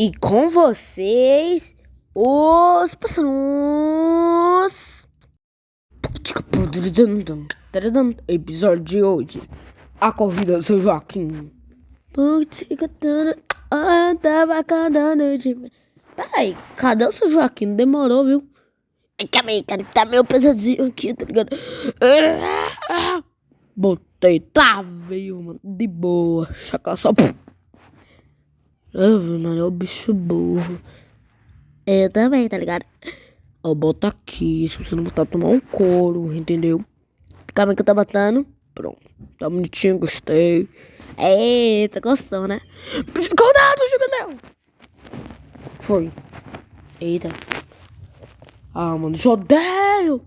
E com vocês, os Pássaros. Episódio de hoje: a corrida do seu Joaquim. Peraí, cadê o seu Joaquim? Demorou, viu? Calma aí, cara, que tá meio pesadinho aqui, tá ligado? Botei, tá, veio, mano, de boa. Chacal só. Mano, é o bicho burro. Eu também, tá ligado? Eu boto aqui, se você não botar, tomar um couro, entendeu? Calma aí que eu tô botando. Pronto, tá bonitinho, gostei. Eita, gostou, né? Cuidado, jubileu! Foi. Eita. Ah, mano, eu odeio!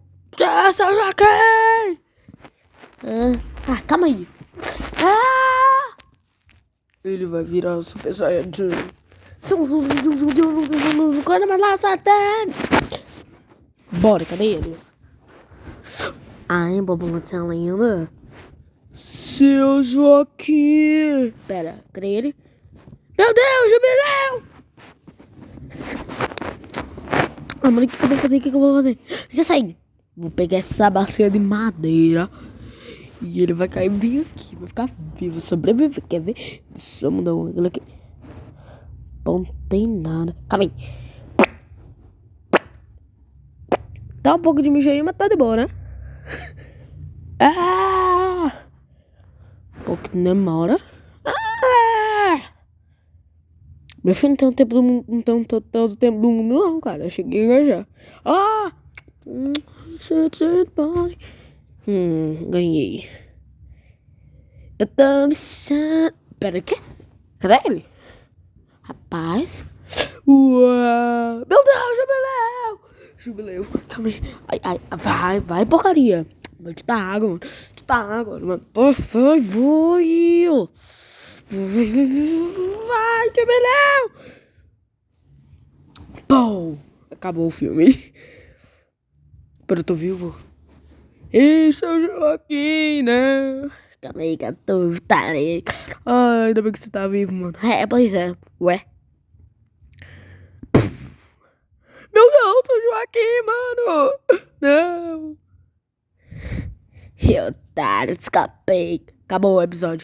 Seu Joaquim! Calma aí. Ele vai virar Super Saiyajin. Coisa mais lá, satélite. Bora, cadê ele? Ai, bobo, você é lenda. Seu Joaquim. Pera, cadê ele? Meu Deus, jubileu! Mano, o que eu vou fazer? O que eu vou fazer? Já saí. Vou pegar essa bacia de madeira. E ele vai cair bem aqui. Vai ficar vivo, sobreviver. Quer ver? Só mudar um ângulo aqui. Não tem nada. Calma aí. Dá um pouco de mijo aí, mas tá de boa, né? Um pouco demora. Meu filho não tem o tempo do mundo. Não tem todo o tempo do mundo, não, cara. Eu cheguei já. Ganhei. Eu tô me chamando. Pera, o quê? Cadê ele? Rapaz. Uau. Meu Deus, jubileu. Calma aí. Vai, porcaria. Vou te dar água, mano. Mano. Vai, jubileu. Pô. Acabou o filme. Pero eu tô vivo. Isso é o Joaquim, né? Calma aí, que eu tô. Tá aí. Ai, ainda bem que você tá vivo, mano. Pois é. Ué. Meu Deus, seu Joaquim, mano. Não. Eu, otário, escapei. Acabou o episódio.